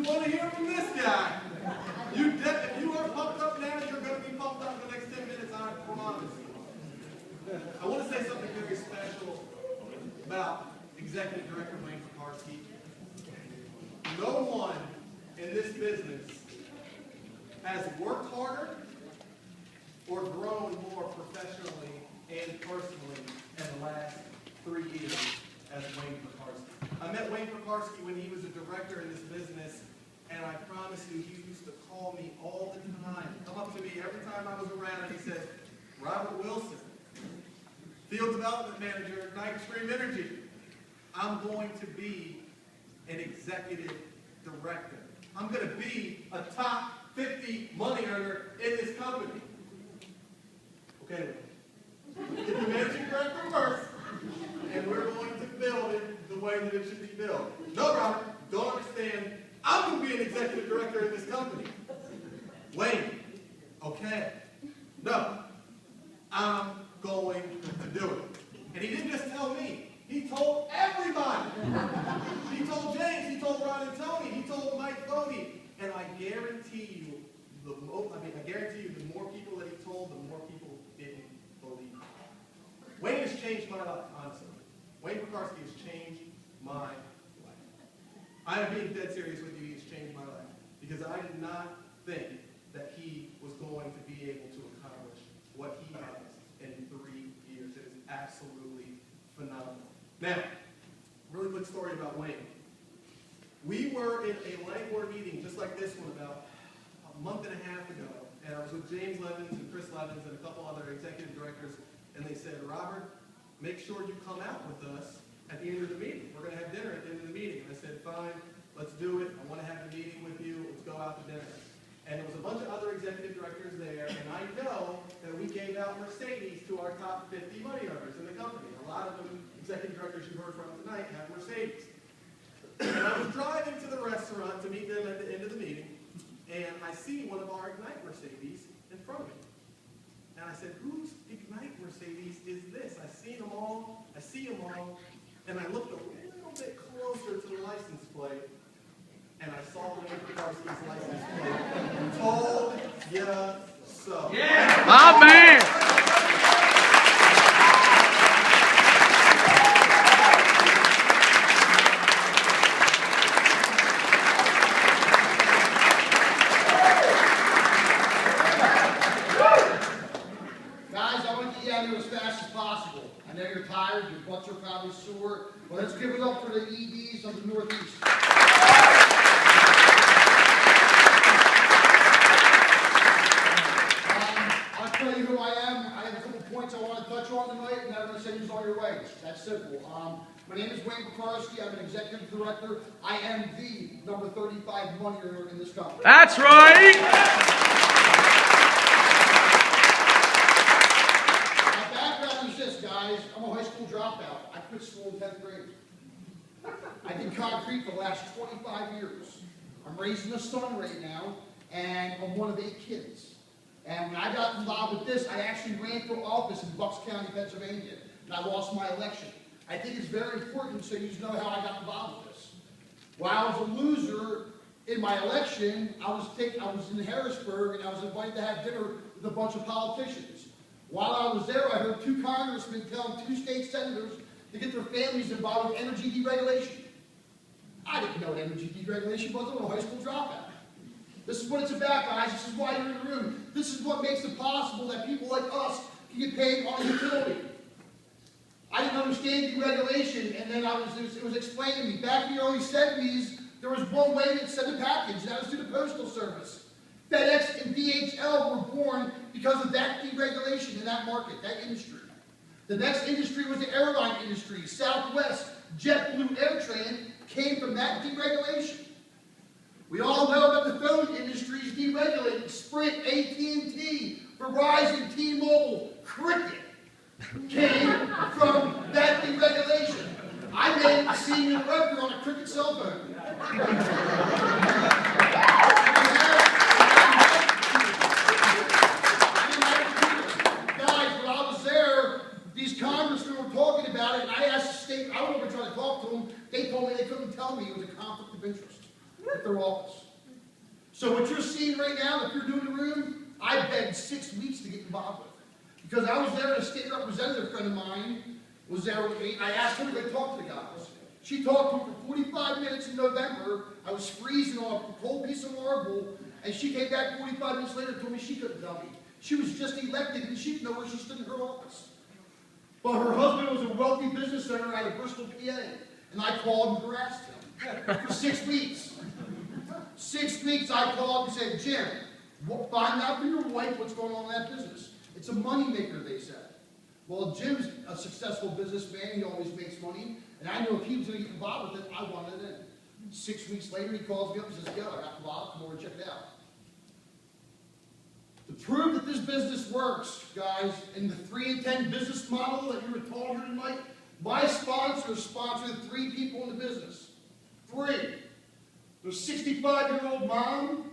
want to hear from this guy. If you are pumped up now, you're going to be pumped up in the next 10 minutes, I promise. I want to say something very special about Executive Director Wayne Pekarski. No one in this business has worked harder or grown more professionally and personally in the last 3 years as Wayne Pekarski. I met Wayne Pekarski when he was a director in this business, and I promise you, he used to call me all the time, come up to me every time I was around, and he said, Robert Wilson, Field Development Manager at Night Extreme Energy. I'm going to be an executive director. I'm going to be a top 50 money earner in this company. Okay, get the managing director first, and we're going to build it the way that it should be built. No, Robert, don't understand. I'm going to be an executive director in this company. Wayne, okay. No, I'm going to do it. And he didn't just tell me. He told everybody. He told James, he told Ron and Tony, he told Mike Bodie. And I guarantee you, the more people that he told, the more people didn't believe. Wayne has changed my life, honestly. Wayne Pekarski has changed my life. I am being dead serious with you. He has changed my life. Because I did not think that he was going to be able to accomplish what he has in 3 years. It is absolutely phenomenal. Now, really quick story about Wayne. We were in a land board meeting just like this one about a month and a half ago, and I was with James Levins and Chris Levins and a couple other executive directors, and they said, Robert, make sure you come out with us at the end of the meeting. We're going to have dinner at the end of the meeting. And I said, fine, let's do it. I want to have a meeting with you. Let's go out to dinner. And there was a bunch of other executive directors there, and I know that we gave out Mercedes to our top 50 money owners in the company. A lot of them, executive directors you heard from tonight, have Mercedes. And I was driving to the restaurant to meet them at the end of the meeting, and I see one of our Ignite Mercedes in front of me. And I said, whose Ignite Mercedes is this? I see them all, and I looked a little bit closer to the license plate, and I saw Wayne Pekarski's license plate. Told ya so. Yeah! My man! Guys, I want to get you out of here as fast as possible. I know you're tired, your butts are probably sore, but let's give it up for the EDs of the Northeast. I'll tell you who I am. I have a couple points I want to touch on tonight, and I'm going to send you on your way. That's simple. My name is Wayne Pekarski. I'm an executive director. I am the number 35 money earner in this company. That's right! My background is this, guys. I'm a high school dropout. I quit school in 10th grade. I did concrete for the last 25 years. I'm raising a son right now, and I'm one of 8 kids. And when I got involved with this, I actually ran for office in Bucks County, Pennsylvania, and I lost my election. I think it's very important so you know how I got involved with this. While I was a loser in my election, I was in Harrisburg, and I was invited to have dinner with a bunch of politicians. While I was there, I heard 2 congressmen telling 2 state senators to get their families involved with energy deregulation. I didn't know what energy deregulation was. I'm a high school dropout. This is what it's about, guys. This is why you're in the room. This is what makes it possible that people like us can get paid on a utility. I didn't understand deregulation, and then it was explained to me. Back in the early 70s, there was one way to send a package, and that was through the Postal Service. FedEx and DHL were born because of that deregulation in that market, that industry. The next industry was the airline industry. Southwest, JetBlue, AirTran came from that deregulation. We all know that the phone industry is deregulated. Sprint, AT&T, Verizon, T-Mobile, Cricket came from that deregulation. I made a senior director on a Cricket cell phone. Guys, when I was there, these congressmen were talking about it, and I asked the state, I don't know if we're trying to talk to them, they told me they couldn't tell me it was a conflict of interest at their office. So what you're seeing right now, if you're doing the room, I begged 6 weeks to get involved with it. Because I was there, a state representative friend of mine was there with me, and I asked her to go talk to the guys. She talked to me for 45 minutes in November. I was freezing on a cold piece of marble, and she came back 45 minutes later and told me she couldn't tell me. She was just elected, and she didn't know where she stood in her office. But her husband was a wealthy business owner out of Bristol, PA, and I called and harassed him for 6 weeks. 6 weeks I called and said, Jim, find out from your wife what's going on in that business. It's a moneymaker, they said. Well, Jim's a successful businessman. He always makes money. And I knew if he was going to get involved with it, I wanted it in. 6 weeks later, he calls me up and says, yo, I got involved. Come over and check it out. To prove that this business works, guys, in the 3 and 10 business model that you were taught here tonight, my sponsor sponsored 3 people in the business. 3. There's 65-year-old mom,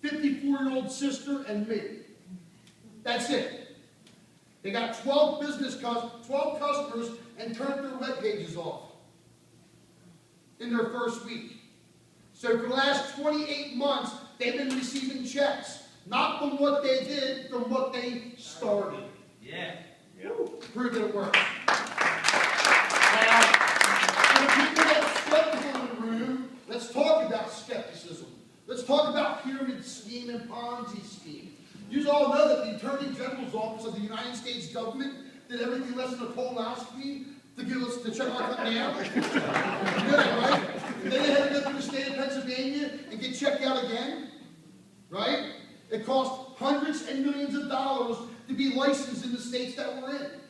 54-year-old sister, and me. That's it. They got 12 customers and turned their web pages off in their first week. So for the last 28 months, they've been receiving checks. Not from what they did, from what they started. Yeah. Prove that it works. Now, for the people that are skeptical in the room, let's talk about skepticism. Let's talk about pyramid scheme and Ponzi scheme. You all know that the Attorney General's Office of the United States government did everything less than a colonoscopy to give us to check our company out. You know that, right? And then they had to go through the state of Pennsylvania and get checked out again, right? It cost hundreds and millions of dollars to be licensed in the states that we're in.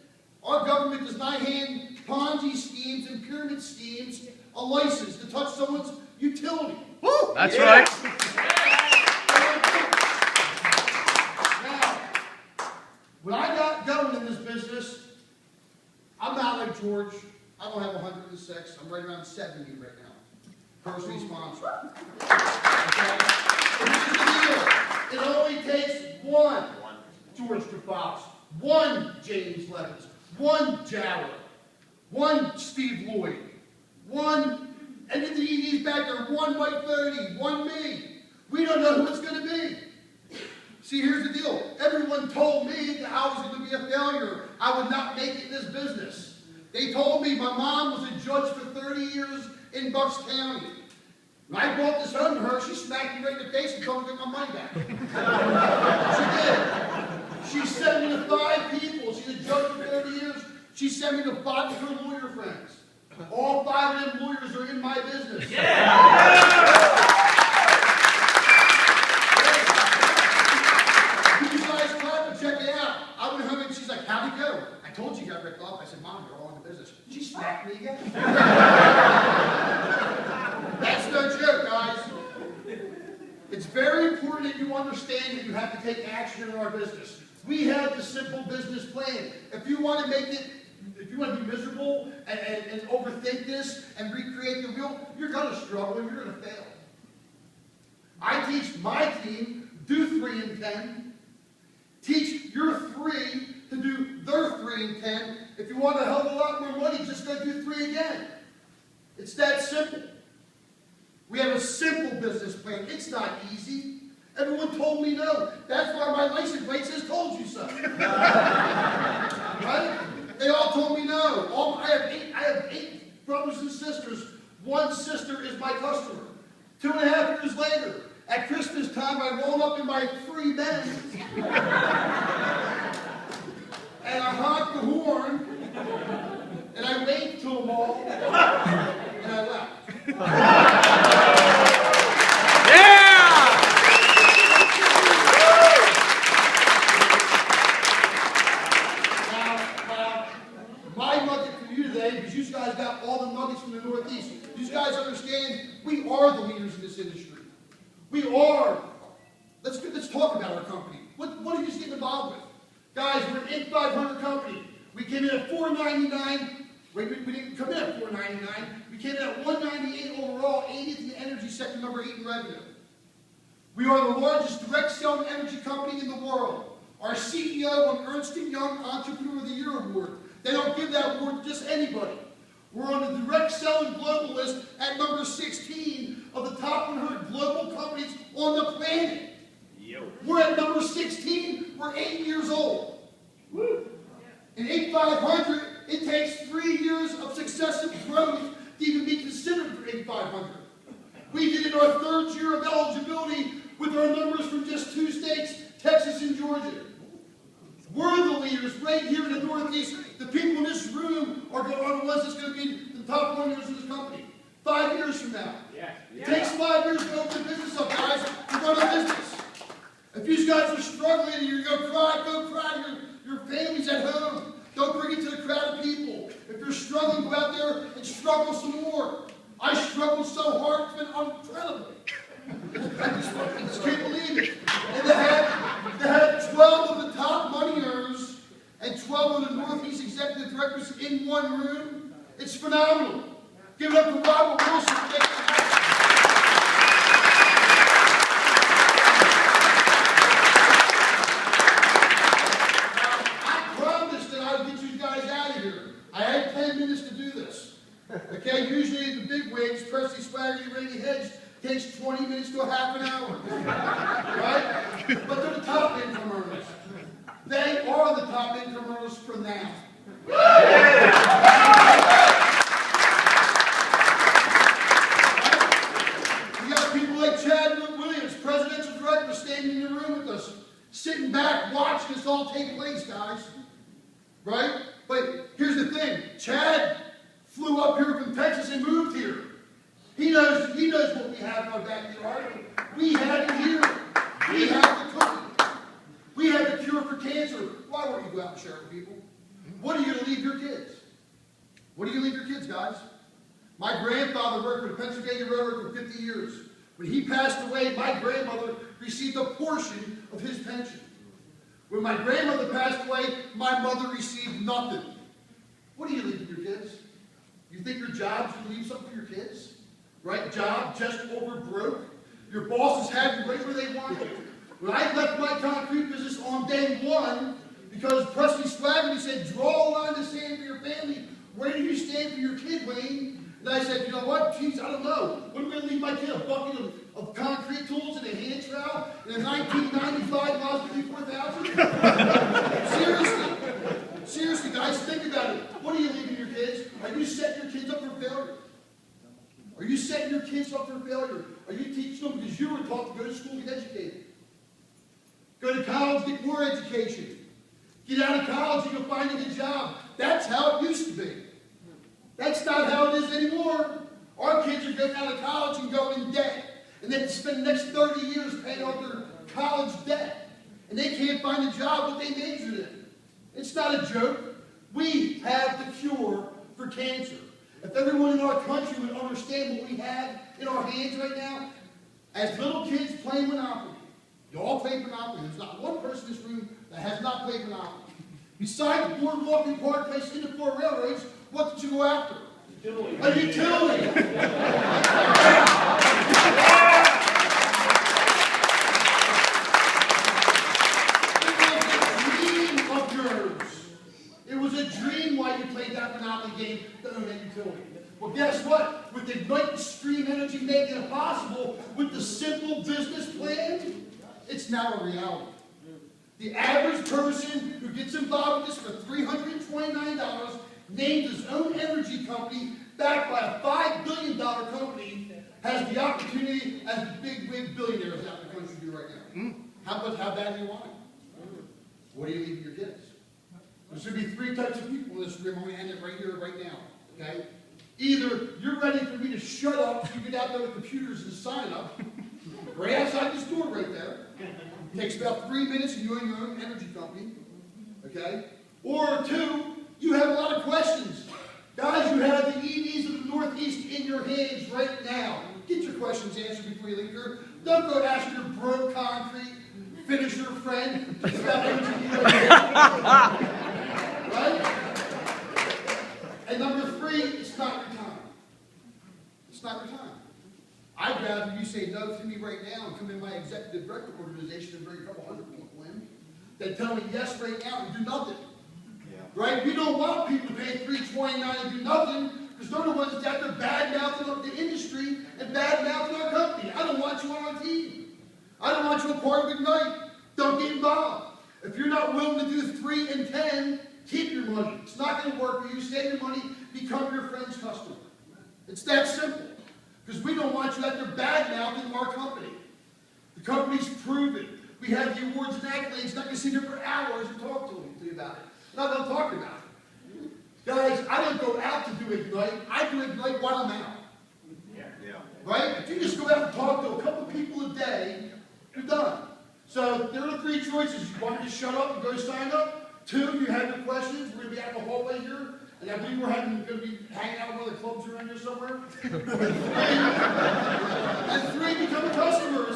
Our government does not hand Ponzi schemes and pyramid schemes a license to touch someone's utility. Woo, that's right. When I got going in this business, I'm not like George. I don't have 106. I'm right around 70 right now. Personally sponsored. Okay? So here's the deal. It only takes one George Trafos, one James Levins, one Jarrett, one Steve Lloyd, one, and in the ED's back there, one Mike 30, one me. We don't know who it's going to be. See, here's the deal. Everyone told me that I was going to be a failure. I would not make it in this business. They told me my mom was a judge for 30 years in Bucks County. When I brought this home to her, she smacked me right in the face and told me to get my money back. She did. She sent me to 5 people. She's a judge for 30 years. She sent me to 5 of her lawyer friends. All 5 of them lawyers are in my business. Yeah. Check it out. I went home and she's like, how'd it go? I told you got ripped off. I said, Mom, you're all in the business. She smacked me again. That's no joke, guys. It's very important that you understand that you have to take action in our business. We have the simple business plan. If you want to make it, if you want to be miserable and overthink this and recreate the wheel, you're going to struggle and you're going to fail. I teach my team, do 3 and 10. Teach your 3 to do their 3 and 10. If you want a hell of a lot more money, just go do 3 again. It's that simple. We have a simple business plan. It's not easy. Everyone told me no. That's why my license plate says told you so. Right? They all told me no. I have 8 brothers and sisters. 1 sister is my customer. 2.5 years later, at Christmas time, I roll up in my free Benz, and I honk the horn, and I waved to them all, and I left. Yeah! Now, my nugget for you today, because you guys got all the nuggets from the Northeast, you guys understand we are the leaders in this industry. We are. Let's talk about our company. What are you getting involved with? Guys, we're an Inc. 500 company. We came in at $499. We didn't come in at $499. We came in at $198 overall, 80th in the energy sector, number 8 in revenue. We are the largest direct selling energy company in the world. Our CEO won Ernst & Young Entrepreneur of the Year Award. They don't give that award to just anybody. We're on the direct selling global list at number 16 of the top 100 global companies on the planet. understand it. We're at number 16. We're 8 years old. In 8,500, it takes 3 years of successive growth to even be considered for 8,500. We did it our 3rd year of eligibility with our numbers from just 2 states, Texas and Georgia. We're the leaders right here in the Northeast. The people in this room are the ones that's going to be the top winners in this company 5 years from now. It takes 5 years to open a business up, guys, to run a business. If you guys are struggling and you're going to go cry to your families at home. Don't bring it to the crowd of people. If you're struggling, go out there and struggle some more. I struggled so hard, it's been incredible. I just can't believe it. And they had 12 of the top money earners and 12 of the Northeast executive directors in one room. It's phenomenal. Give it up for Robert Wilson. I promised that I would get you guys out of here. I had 10 minutes to do this. Okay, usually the big wigs, Presley Swaggerty, Randy Hedge, takes 20 minutes to a half an hour. Right? But they're the top income earners. They are the top income earners for now. You got people like Chad Williams, presidential director, standing in the room with us, sitting back, watching this all take place, guys. Right? But here's the thing. Chad flew up here from Texas and moved here. He knows what we have in our backyard. We had it here. We have the cookie. We have the cure for cancer. Why won't you go out and share it with people? What are you going to leave your kids? What are you going to leave your kids, guys? My grandfather worked for the Pennsylvania Railroad for 50 years. When he passed away, my grandmother received a portion of his pension. When my grandmother passed away, my mother received nothing. What are you leaving your kids? You think your job's going to leave something for your kids? Right? Job just over broke. Your bosses have you right where they want you. When I left my concrete business on day one, because Presley Swaggerty said, draw a line in the sand for your family. Where do you stand for your kid, Wayne? And I said, you know what? Geez, I don't know. What am I going to leave my kid? A bucket of concrete tools and a hand trowel and a 1995 Mazda 3000? Seriously, guys, think about it. What are you leaving your kids? Are you setting your kids up for failure? Are you setting your kids up for failure? Are you teaching them because you were taught to go to school and get educated? Go to college, get more education. Get out of college and you'll find a good job. That's how it used to be. That's not how it is anymore. Our kids are going out of college and going in debt. And they spend the next 30 years paying off their college debt. And they can't find a job that they majored in. It's not a joke. We have the cure for cancer. If everyone in our country would understand what we have in our hands right now, as little kids playing Monopoly, you all play Monopoly. There's not one person in this room that has not played Monopoly. Besides Boardwalk and Park Place into 4 railroads, what did you go after? Utility. A utility. It was a dream while you played that Monopoly game to own a utility. Well, guess what? With Ignite Stream Energy making it possible, with the simple business plan, it's now a reality. The average person who gets involved with this for $329, named his own energy company, backed by a $5 billion company, has the opportunity as the big wig billionaires out in the country do right now. How bad do you want it? What are you leaving your kids? There's going to be 3 types of people in this room. I'm going to end it right here, right now. Okay? Either you're ready for me to shut up so you get out there with computers and sign up, right outside this door right there. It takes about 3 minutes and you own your own energy company. Okay? Or 2, you have a lot of questions. Guys, you have the EVs of the Northeast in your hands right now. Get your questions answered before you leave here. Don't go ask your broke concrete finisher friend about energy. Right? And number 3, it's not your time. It's not your time. I'd rather you say no to me right now and come in my executive director organization and bring a couple hundred people in than tell me yes right now and do nothing. Right? We don't want people to pay $329 and do nothing because they're the ones that have to bad-mouthing up the industry and bad-mouthing our company. I don't want you on our team. I don't want you a part of Ignite. Don't get involved. If you're not willing to do 3 and 10, keep your money. It's not going to work for you. Save your money, become your friend's customer. It's that simple. Because we don't want you out there bad-mouthing our company. The company's proven. We have the awards and accolades. Not going to sit here for hours and talk to you about it. I'm not going to talk about it. Guys, I don't go out to do Ignite. I do Ignite while I'm out. Yeah. Right? If you just go out and talk to a couple people a day, you're done. So there are 3 choices. You want me to shut up and go sign up? 2, you have your questions. We're going to be out in the hallway here. And I believe we're going to be hanging out in one of the clubs around here somewhere. And 3, become a customer.